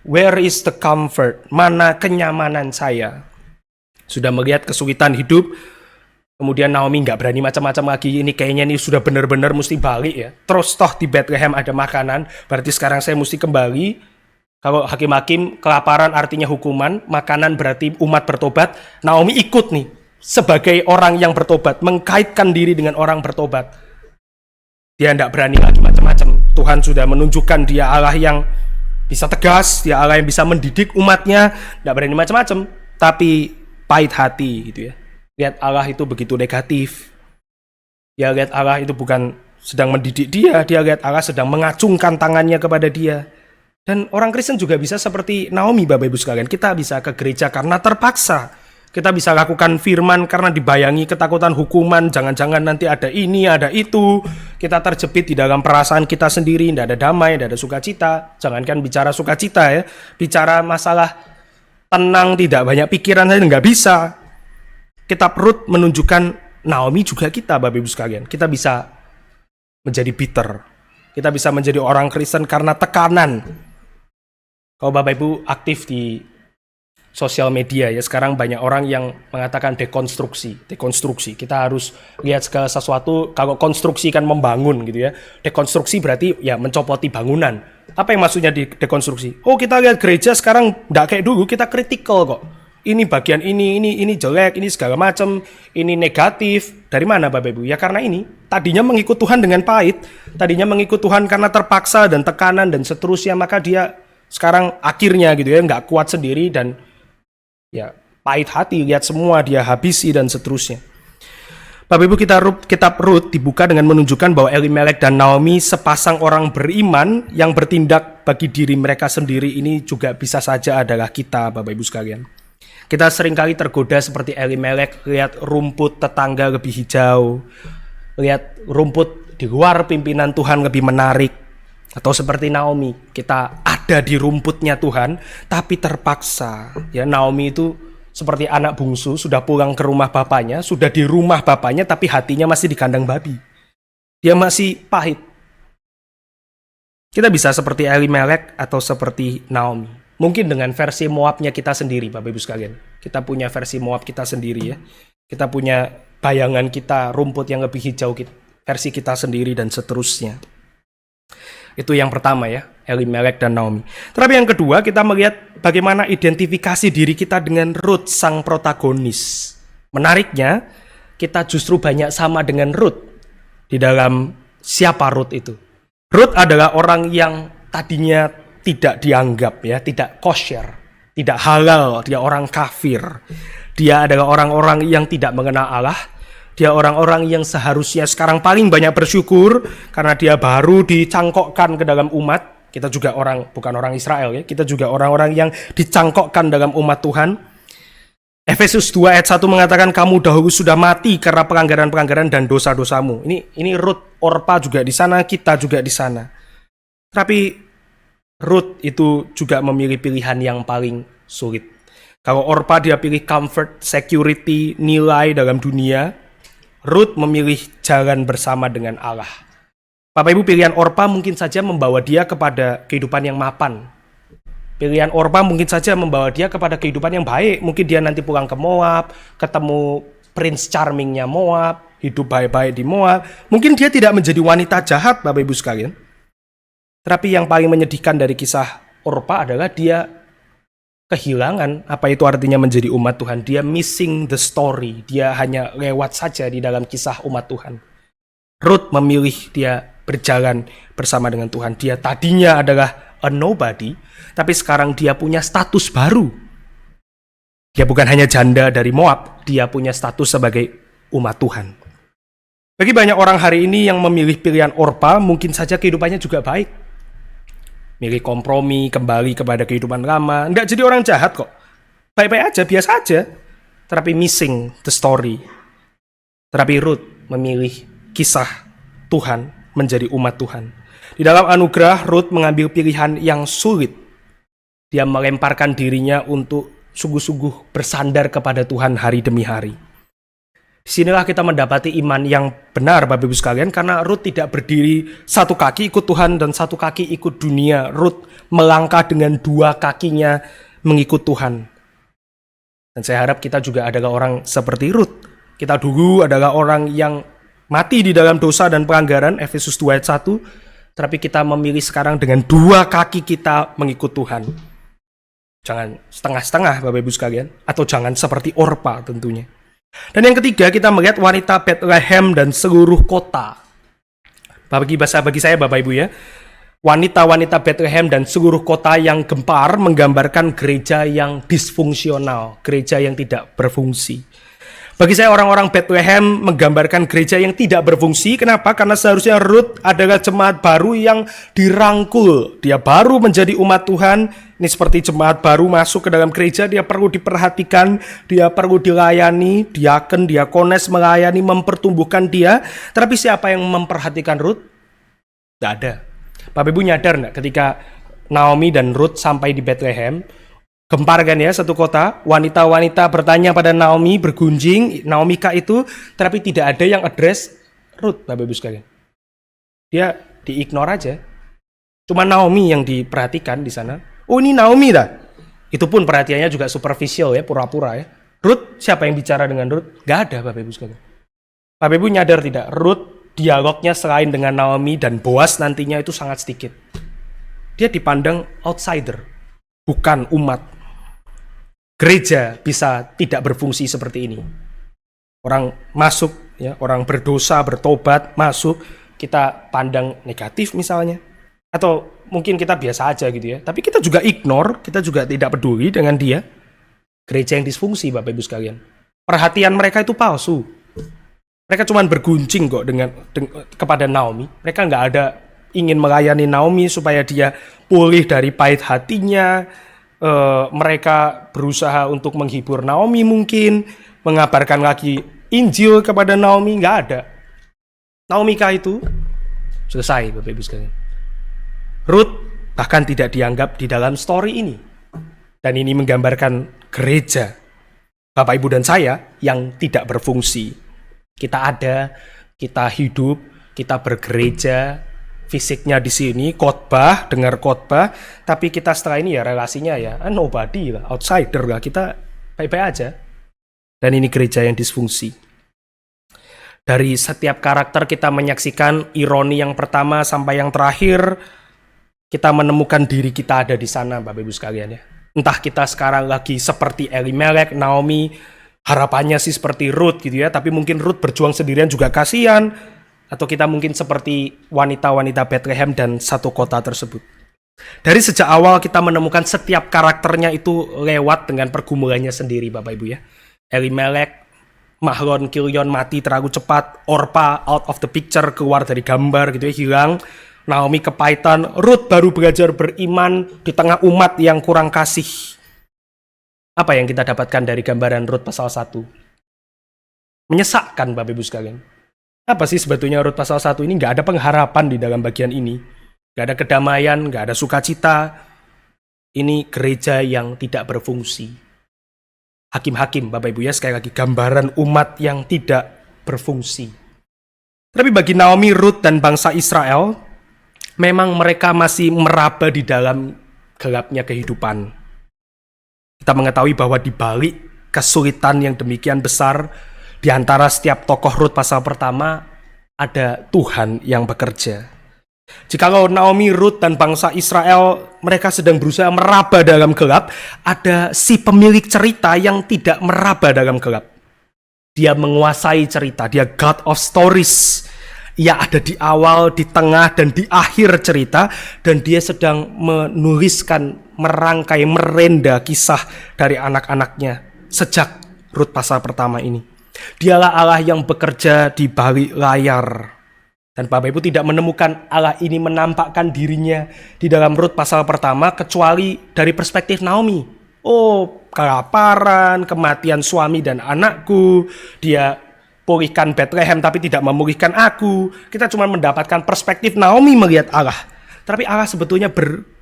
where is the comfort? Mana kenyamanan saya? Sudah melihat kesulitan hidup, kemudian Naomi nggak berani macam-macam lagi. Ini kayaknya ini sudah benar-benar mesti balik ya. Terus toh di Bethlehem ada makanan, berarti sekarang saya mesti kembali. Kalau hakim-hakim kelaparan artinya hukuman, makanan berarti umat bertobat. Naomi ikut nih sebagai orang yang bertobat, mengkaitkan diri dengan orang bertobat. Dia tidak berani lagi macam-macam. Tuhan sudah menunjukkan dia Allah yang bisa tegas, dia Allah yang bisa mendidik umatnya, tidak berani macam-macam. Tapi pahit hati gitu ya. Lihat Allah itu begitu negatif. Dia lihat Allah itu bukan sedang mendidik dia lihat Allah sedang mengacungkan tangannya kepada dia. Dan orang Kristen juga bisa seperti Naomi, Bapak Ibu sekalian. Kita bisa ke gereja karena terpaksa. Kita bisa lakukan firman karena dibayangi ketakutan hukuman. Jangan-jangan nanti ada ini, ada itu. Kita terjepit di dalam perasaan kita sendiri. Tidak ada damai, tidak ada sukacita. Jangankan bicara sukacita ya. Bicara masalah tenang, tidak banyak pikiran, saya nggak bisa. Kitab Rut menunjukkan Naomi juga kita, Bapak Ibu sekalian. Kita bisa menjadi bitter. Kita bisa menjadi orang Kristen karena tekanan. Kalau Bapak Ibu aktif di sosial media ya, sekarang banyak orang yang mengatakan dekonstruksi. Kita harus lihat segala sesuatu, kalau konstruksi kan membangun gitu ya. Dekonstruksi berarti ya mencopoti bangunan. Apa yang maksudnya di dekonstruksi? Oh, kita lihat gereja sekarang enggak kayak dulu, kita kritikal kok. Ini bagian ini jelek, ini segala macam, ini negatif. Dari mana Bapak Ibu? Ya karena ini tadinya mengikut Tuhan dengan pahit, tadinya mengikut Tuhan karena terpaksa dan tekanan dan seterusnya, maka dia sekarang akhirnya gitu ya nggak kuat sendiri dan ya pahit hati, lihat semua dia habisi dan seterusnya. Bapak Ibu, kitab Rut dibuka dengan menunjukkan bahwa Elimelek dan Naomi sepasang orang beriman yang bertindak bagi diri mereka sendiri. Ini juga bisa saja adalah kita, Bapak Ibu sekalian. Kita seringkali tergoda seperti Elimelek, lihat rumput tetangga lebih hijau, lihat rumput di luar pimpinan Tuhan lebih menarik. Atau seperti Naomi, kita ada di rumputnya Tuhan, tapi terpaksa. Ya, Naomi itu seperti anak bungsu, sudah pulang ke rumah bapaknya, sudah di rumah bapaknya, tapi hatinya masih di kandang babi. Dia masih pahit. Kita bisa seperti Elimelek atau seperti Naomi. Mungkin dengan versi Moabnya kita sendiri, Bapak Ibu sekalian. Kita punya versi Moab kita sendiri ya. Kita punya bayangan kita, rumput yang lebih hijau, versi kita sendiri dan seterusnya. Itu yang pertama ya, Elimelek dan Naomi. Tetapi yang kedua, kita melihat bagaimana identifikasi diri kita dengan Rut, sang protagonis. Menariknya, kita justru banyak sama dengan Rut di dalam siapa Rut itu. Rut adalah orang yang tadinya tidak dianggap ya, tidak kosher, tidak halal, dia orang kafir. Dia adalah orang-orang yang tidak mengenal Allah. Dia orang-orang yang seharusnya sekarang paling banyak bersyukur karena dia baru dicangkokkan ke dalam umat. Kita juga bukan orang Israel ya, kita juga orang-orang yang dicangkokkan dalam umat Tuhan. Efesus 2 ayat 1 mengatakan kamu dahulu sudah mati karena pelanggaran-pelanggaran dan dosa-dosamu. Ini Rut, Orpa juga di sana, kita juga di sana. Tapi Rut itu juga memilih pilihan yang paling sulit. Kalau Orpa dia pilih comfort, security, nilai dalam dunia, Rut memilih jalan bersama dengan Allah. Bapak Ibu, pilihan Orpa mungkin saja membawa dia kepada kehidupan yang mapan. Pilihan Orpa mungkin saja membawa dia kepada kehidupan yang baik. Mungkin dia nanti pulang ke Moab, ketemu Prince Charmingnya Moab, hidup baik-baik di Moab. Mungkin dia tidak menjadi wanita jahat, Bapak Ibu sekalian. Tapi yang paling menyedihkan dari kisah Orpa adalah dia kehilangan apa itu artinya menjadi umat Tuhan. Dia missing the story. Dia hanya lewat saja di dalam kisah umat Tuhan. Ruth memilih dia berjalan bersama dengan Tuhan. Dia tadinya adalah a nobody, tapi sekarang dia punya status baru. Dia bukan hanya janda dari Moab, dia punya status sebagai umat Tuhan. Bagi banyak orang hari ini yang memilih pilihan Orpa, mungkin saja kehidupannya juga baik. Milih kompromi, kembali kepada kehidupan lama. Nggak jadi orang jahat kok. Baik-baik aja, biasa aja. Tapi missing the story. Tapi Ruth memilih kisah Tuhan menjadi umat Tuhan. Di dalam anugerah, Ruth mengambil pilihan yang sulit. Dia melemparkan dirinya untuk sungguh-sungguh bersandar kepada Tuhan hari demi hari. Disinilah kita mendapati iman yang benar, Bapak Ibu sekalian, karena Ruth tidak berdiri satu kaki ikut Tuhan dan satu kaki ikut dunia. Ruth melangkah dengan dua kakinya mengikut Tuhan. Dan saya harap kita juga adalah orang seperti Ruth. Kita dulu adalah orang yang mati di dalam dosa dan pelanggaran, Efesus 2 ayat 1, tapi kita memilih sekarang dengan dua kaki kita mengikut Tuhan. Jangan setengah-setengah, Bapak Ibu sekalian, atau jangan seperti Orpa tentunya. Dan yang ketiga, kita melihat wanita Bethlehem dan seluruh kota. Bagi saya, Bapak Ibu ya, wanita-wanita Bethlehem dan seluruh kota yang gempar menggambarkan gereja yang disfungsional, gereja yang tidak berfungsi. Bagi saya orang-orang Bethlehem menggambarkan gereja yang tidak berfungsi. Kenapa? Karena seharusnya Ruth adalah jemaat baru yang dirangkul. Dia baru menjadi umat Tuhan. Ini seperti jemaat baru masuk ke dalam gereja. Dia perlu diperhatikan, dia perlu dilayani, diaken, diakones melayani, mempertumbuhkan dia. Tapi siapa yang memperhatikan Ruth? Tidak ada. Bapak Ibu nyadar nggak ketika Naomi dan Ruth sampai di Bethlehem? Gempar kan ya satu kota, wanita-wanita bertanya pada Naomi, bergunjing, Naomi kah itu, tapi tidak ada yang address Ruth, Bapak Ibu sekalian. Dia diignore aja. Cuma Naomi yang diperhatikan di sana. Oh ini Naomi dah. Itu pun perhatiannya juga superficial ya, pura-pura ya. Ruth, siapa yang bicara dengan Ruth? Gak ada, Bapak Ibu sekalian. Bapak Ibu nyadar tidak, Ruth dialognya selain dengan Naomi dan Boaz nantinya itu sangat sedikit. Dia dipandang outsider, bukan umat. Gereja bisa tidak berfungsi seperti ini. Orang masuk, ya, orang berdosa, bertobat, masuk, kita pandang negatif misalnya. Atau mungkin kita biasa aja gitu ya. Tapi kita juga ignore, kita juga tidak peduli dengan dia. Gereja yang disfungsi, Bapak Ibu sekalian. Perhatian mereka itu palsu. Mereka cuma berguncing kok kepada Naomi. Mereka nggak ada ingin melayani Naomi supaya dia pulih dari pahit hatinya. Mereka berusaha untuk menghibur Naomi mungkin, mengabarkan lagi Injil kepada Naomi, nggak ada. Naomi kah itu? Selesai, Bapak Ibu sekalian. Ruth bahkan tidak dianggap di dalam story ini. Dan ini menggambarkan gereja, Bapak Ibu dan saya, yang tidak berfungsi. Kita ada, kita hidup, kita bergereja, fisiknya di sini, khotbah, dengar khotbah, tapi kita setelah ini ya relasinya ya nobody lah, outsider lah, kita baik-baik aja. Dan ini gereja yang disfungsi. Dari setiap karakter kita menyaksikan ironi yang pertama sampai yang terakhir, kita menemukan diri kita ada di sana, Bapak Ibu sekalian ya. Entah kita sekarang lagi seperti Elimelek, Naomi, harapannya sih seperti Ruth gitu ya, tapi mungkin Ruth berjuang sendirian juga kasihan. Atau kita mungkin seperti wanita-wanita Bethlehem dan satu kota tersebut. Dari sejak awal kita menemukan setiap karakternya itu lewat dengan pergumulannya sendiri, Bapak Ibu ya. Elimelek, Mahlon, Kilion mati terlalu cepat. Orpa out of the picture, keluar dari gambar gitu ya, hilang. Naomi kepahitan. Ruth baru belajar beriman di tengah umat yang kurang kasih. Apa yang kita dapatkan dari gambaran Ruth pasal 1? Menyesakkan, Bapak Ibu sekalian. Apa sih sebetulnya Ruth pasal 1 ini? Gak ada pengharapan di dalam bagian ini. Gak ada kedamaian, gak ada sukacita. Ini gereja yang tidak berfungsi. Hakim-hakim, Bapak Ibu ya, sekali lagi gambaran umat yang tidak berfungsi. Tapi bagi Naomi, Ruth, dan bangsa Israel, memang mereka masih meraba di dalam gelapnya kehidupan. Kita mengetahui bahwa di balik kesulitan yang demikian besar, di antara setiap tokoh Rut pasal pertama, ada Tuhan yang bekerja. Jikalau Naomi, Rut, dan bangsa Israel mereka sedang berusaha meraba dalam gelap, ada si pemilik cerita yang tidak meraba dalam gelap. Dia menguasai cerita, dia God of Stories. Ia ada di awal, di tengah, dan di akhir cerita, dan dia sedang menuliskan, merangkai, merenda kisah dari anak-anaknya sejak Rut pasal pertama ini. Dialah Allah yang bekerja di balik layar. Dan Bapak Ibu tidak menemukan Allah ini menampakkan dirinya di dalam Rut pasal pertama kecuali dari perspektif Naomi. Oh, kelaparan, kematian suami dan anakku, dia pulihkan Bethlehem tapi tidak memulihkan aku. Kita cuma mendapatkan perspektif Naomi melihat Allah. Tapi Allah sebetulnya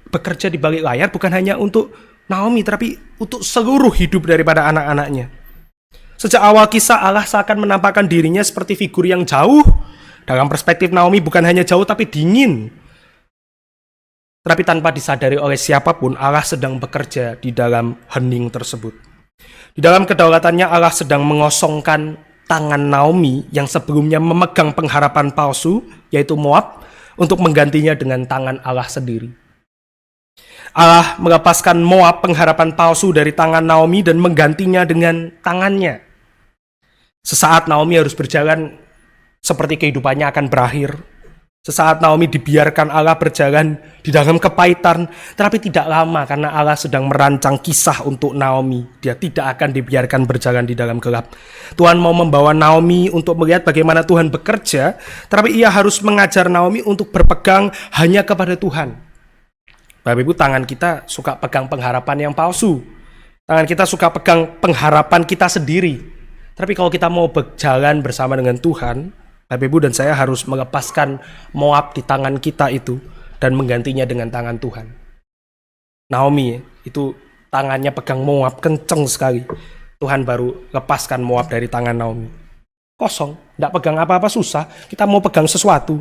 bekerja di balik layar bukan hanya untuk Naomi, tapi untuk seluruh hidup daripada anak-anaknya. Sejak awal kisah, Allah seakan menampakkan dirinya seperti figur yang jauh. Dalam perspektif Naomi bukan hanya jauh tapi dingin. Tapi tanpa disadari oleh siapapun, Allah sedang bekerja di dalam hening tersebut. Di dalam kedaulatannya Allah sedang mengosongkan tangan Naomi yang sebelumnya memegang pengharapan palsu, yaitu Moab, untuk menggantinya dengan tangan Allah sendiri. Allah melepaskan Moab, pengharapan palsu, dari tangan Naomi dan menggantinya dengan tangannya. Sesaat Naomi harus berjalan seperti kehidupannya akan berakhir. Sesaat Naomi dibiarkan Allah berjalan di dalam kepahitan, tapi tidak lama karena Allah sedang merancang kisah untuk Naomi. Dia tidak akan dibiarkan berjalan di dalam gelap. Tuhan mau membawa Naomi untuk melihat bagaimana Tuhan bekerja, tapi ia harus mengajar Naomi untuk berpegang hanya kepada Tuhan. Bapak Ibu, tangan kita suka pegang pengharapan yang palsu. Tangan kita suka pegang pengharapan kita sendiri. Tapi kalau kita mau berjalan bersama dengan Tuhan, Bapak Ibu dan saya harus melepaskan Moab di tangan kita itu dan menggantinya dengan tangan Tuhan. Naomi itu tangannya pegang Moab kenceng sekali. Tuhan baru lepaskan Moab dari tangan Naomi. Kosong, tidak pegang apa-apa susah. Kita mau pegang sesuatu.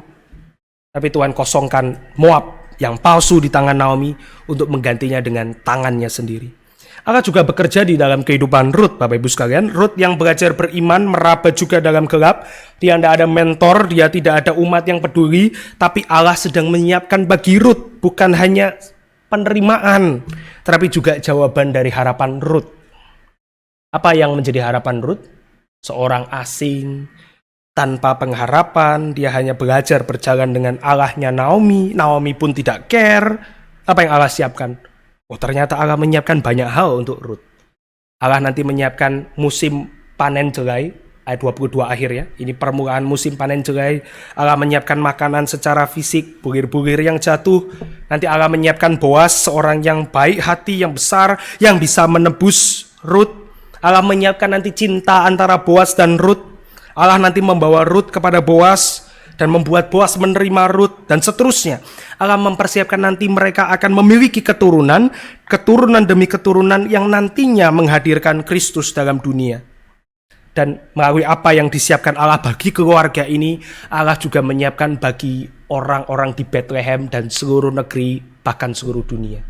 Tapi Tuhan kosongkan Moab yang palsu di tangan Naomi untuk menggantinya dengan tangannya sendiri. Allah juga bekerja di dalam kehidupan Rut, Bapak Ibu sekalian. Rut yang belajar beriman, meraba juga dalam gelap. Dia tidak ada mentor, dia tidak ada umat yang peduli. Tapi Allah sedang menyiapkan bagi Rut bukan hanya penerimaan, tapi juga jawaban dari harapan Rut. Apa yang menjadi harapan Rut? Seorang asing, tanpa pengharapan, dia hanya belajar berjalan dengan Allahnya Naomi. Naomi pun tidak care. Apa yang Allah siapkan? Oh, ternyata Allah menyiapkan banyak hal untuk Rut. Allah nanti menyiapkan musim panen jelai, ayat 22 akhir ya. Ini permulaan musim panen jelai. Allah menyiapkan makanan secara fisik, bulir-bulir yang jatuh. Nanti Allah menyiapkan Boas, seorang yang baik hati, yang besar, yang bisa menebus Rut. Allah menyiapkan nanti cinta antara Boas dan Rut. Allah nanti membawa Rut kepada Boas dan membuat Boas menerima Rut dan seterusnya. Allah mempersiapkan nanti mereka akan memiliki keturunan demi keturunan yang nantinya menghadirkan Kristus dalam dunia. Dan melalui apa yang disiapkan Allah bagi keluarga ini, Allah juga menyiapkan bagi orang-orang di Bethlehem dan seluruh negeri, bahkan seluruh dunia.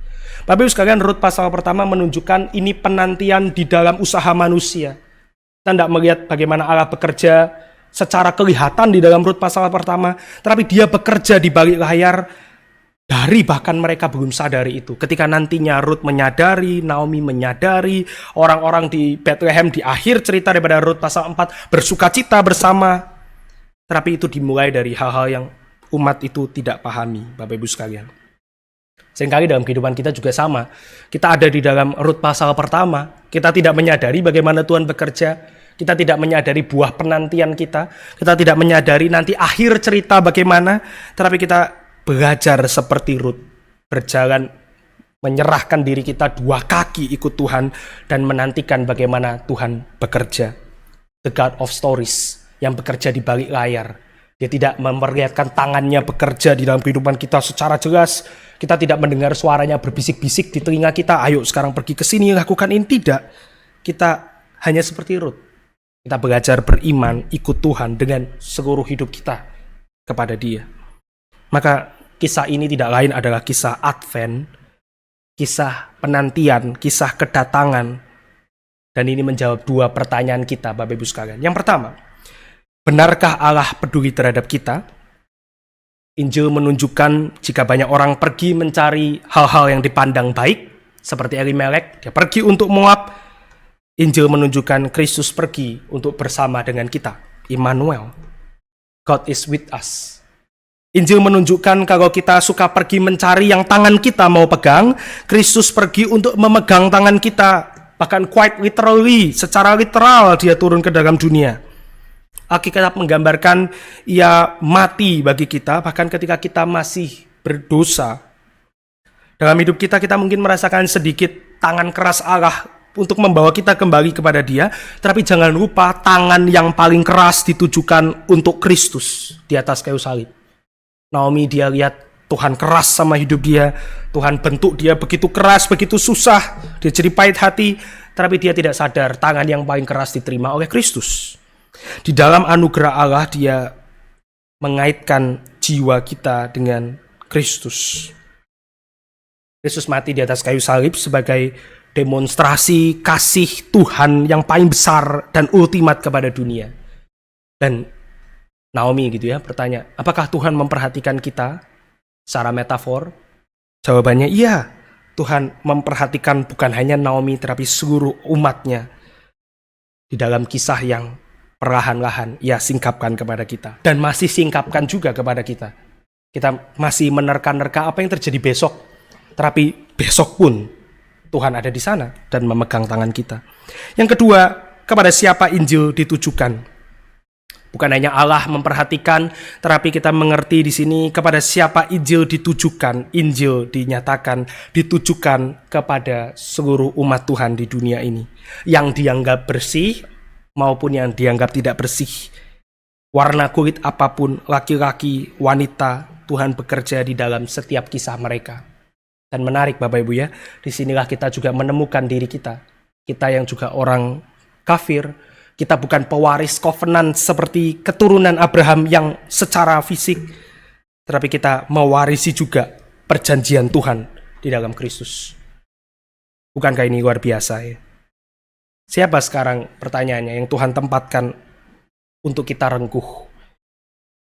Bapak Ibu sekalian, Rut pasal pertama menunjukkan ini penantian di dalam usaha manusia. Kita tidak melihat bagaimana Allah bekerja secara kelihatan di dalam Rut pasal pertama, tetapi dia bekerja di balik layar dari bahkan mereka belum sadari itu. Ketika nantinya Rut menyadari, Naomi menyadari, orang-orang di Bethlehem di akhir cerita daripada Rut pasal 4 bersukacita bersama. Tetapi itu dimulai dari hal-hal yang umat itu tidak pahami, Bapak Ibu sekalian. Seringkali dalam kehidupan kita juga sama. Kita ada di dalam Rut pasal pertama, kita tidak menyadari bagaimana Tuhan bekerja. Kita tidak menyadari buah penantian kita. Kita tidak menyadari nanti akhir cerita bagaimana. Tetapi kita belajar seperti Rut. Berjalan, menyerahkan diri kita dua kaki ikut Tuhan. Dan menantikan bagaimana Tuhan bekerja. The God of Stories. Yang bekerja di balik layar. Dia tidak memperlihatkan tangannya bekerja di dalam kehidupan kita secara jelas. Kita tidak mendengar suaranya berbisik-bisik di telinga kita. Ayo sekarang pergi ke sini, lakukan ini. Tidak. Kita hanya seperti Rut. Kita belajar beriman, ikut Tuhan dengan seluruh hidup kita kepada Dia. Maka kisah ini tidak lain adalah kisah Advent, kisah penantian, kisah kedatangan. Dan ini menjawab dua pertanyaan kita, Bapak Ibu sekalian. Yang pertama, benarkah Allah peduli terhadap kita? Injil menunjukkan jika banyak orang pergi mencari hal-hal yang dipandang baik, seperti Elimelek, dia pergi untuk Moab. Injil menunjukkan Kristus pergi untuk bersama dengan kita, Immanuel. God is with us. Injil menunjukkan kalau kita suka pergi mencari yang tangan kita mau pegang, Kristus pergi untuk memegang tangan kita. Bahkan quite literally, secara literal dia turun ke dalam dunia. Alkitab menggambarkan ia mati bagi kita, bahkan ketika kita masih berdosa. Dalam hidup kita, kita mungkin merasakan sedikit tangan keras Allah untuk membawa kita kembali kepada Dia. Tapi jangan lupa tangan yang paling keras ditujukan untuk Kristus di atas kayu salib. Naomi dia lihat Tuhan keras sama hidup dia, Tuhan bentuk dia begitu keras, begitu susah, dia jadi pahit hati, tapi dia tidak sadar tangan yang paling keras diterima oleh Kristus. Di dalam anugerah Allah dia mengaitkan jiwa kita dengan Kristus. Kristus mati di atas kayu salib sebagai demonstrasi kasih Tuhan yang paling besar dan ultimat kepada dunia. Dan Naomi gitu ya bertanya, apakah Tuhan memperhatikan kita? Secara metafor, jawabannya iya. Tuhan memperhatikan bukan hanya Naomi, tetapi seluruh umatnya. Di dalam kisah yang perlahan-lahan ia singkapkan kepada kita. Dan masih singkapkan juga kepada kita. Kita masih menerka-nerka apa yang terjadi besok. Tetapi besok pun Tuhan ada di sana dan memegang tangan kita. Yang kedua, kepada siapa Injil ditujukan? Bukan hanya Allah memperhatikan, tetapi kita mengerti di sini kepada siapa Injil ditujukan. Injil dinyatakan ditujukan kepada seluruh umat Tuhan di dunia ini. Yang dianggap bersih maupun yang dianggap tidak bersih. Warna kulit apapun, laki-laki, wanita, Tuhan bekerja di dalam setiap kisah mereka. Dan menarik Bapak Ibu ya, disinilah kita juga menemukan diri kita. Kita yang juga orang kafir, kita bukan pewaris covenant seperti keturunan Abraham yang secara fisik, tetapi kita mewarisi juga perjanjian Tuhan di dalam Kristus. Bukankah ini luar biasa ya? Siapa sekarang pertanyaannya yang Tuhan tempatkan untuk kita rengkuh?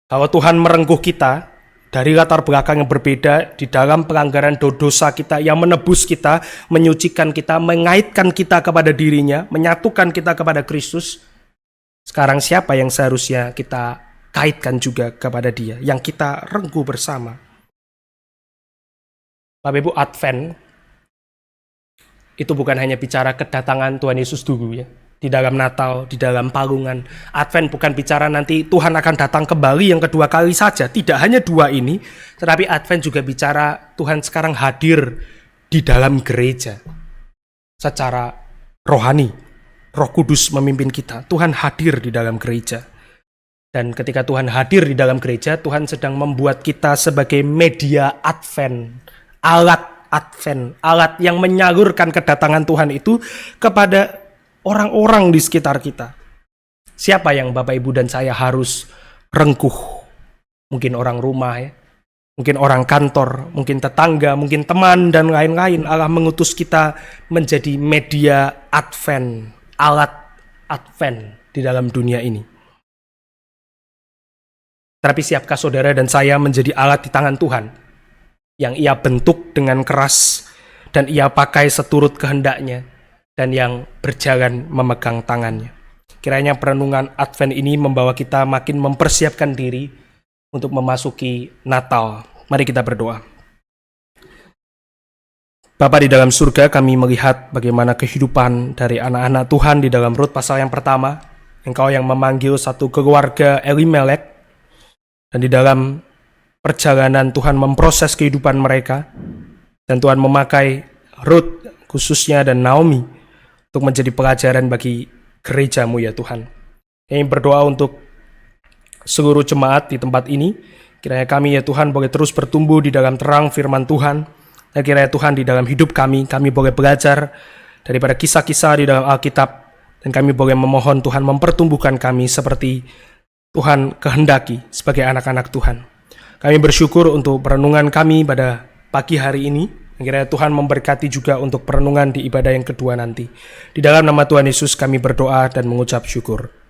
Kalau Tuhan merengkuh kita dari latar belakang yang berbeda, di dalam pelanggaran dosa kita yang menebus kita, menyucikan kita, mengaitkan kita kepada dirinya, menyatukan kita kepada Kristus. Sekarang siapa yang seharusnya kita kaitkan juga kepada Dia, yang kita rengkuh bersama? Bapak Ibu, Advent itu bukan hanya bicara kedatangan Tuhan Yesus dulu ya. Di dalam Natal, di dalam palungan. Advent bukan bicara nanti Tuhan akan datang kembali yang kedua kali saja. Tidak hanya dua ini, tetapi Advent juga bicara Tuhan sekarang hadir di dalam gereja. Secara rohani, Roh Kudus memimpin kita. Tuhan hadir di dalam gereja. Dan ketika Tuhan hadir di dalam gereja, Tuhan sedang membuat kita sebagai media Advent. Alat Advent, alat yang menyalurkan kedatangan Tuhan itu kepada orang-orang di sekitar kita. Siapa yang Bapak Ibu dan saya harus rengkuh? Mungkin orang rumah ya, mungkin orang kantor, mungkin tetangga, mungkin teman dan lain-lain. Allah mengutus kita menjadi media Advent, alat Advent di dalam dunia ini. Tapi siapkah saudara dan saya menjadi alat di tangan Tuhan yang Ia bentuk dengan keras dan Ia pakai seturut kehendaknya, dan yang berjalan memegang tangannya. Kiranya perenungan Advent ini membawa kita makin mempersiapkan diri untuk memasuki Natal. Mari kita berdoa. Bapa di dalam surga, kami melihat bagaimana kehidupan dari anak-anak Tuhan di dalam Rut pasal yang pertama. Engkau yang memanggil satu keluarga Elimelek, dan di dalam perjalanan Tuhan memproses kehidupan mereka, dan Tuhan memakai Rut khususnya dan Naomi untuk menjadi pelajaran bagi gereja-Mu ya Tuhan. Kami berdoa untuk seluruh jemaat di tempat ini. Kiranya kami ya Tuhan boleh terus bertumbuh di dalam terang firman Tuhan. Dan kiranya Tuhan di dalam hidup kami boleh belajar daripada kisah-kisah di dalam Alkitab. Dan kami boleh memohon Tuhan mempertumbuhkan kami seperti Tuhan kehendaki sebagai anak-anak Tuhan. Kami bersyukur untuk perenungan kami pada pagi hari ini. Kiranya Tuhan memberkati juga untuk perenungan di ibadah yang kedua nanti. Di dalam nama Tuhan Yesus kami berdoa dan mengucap syukur.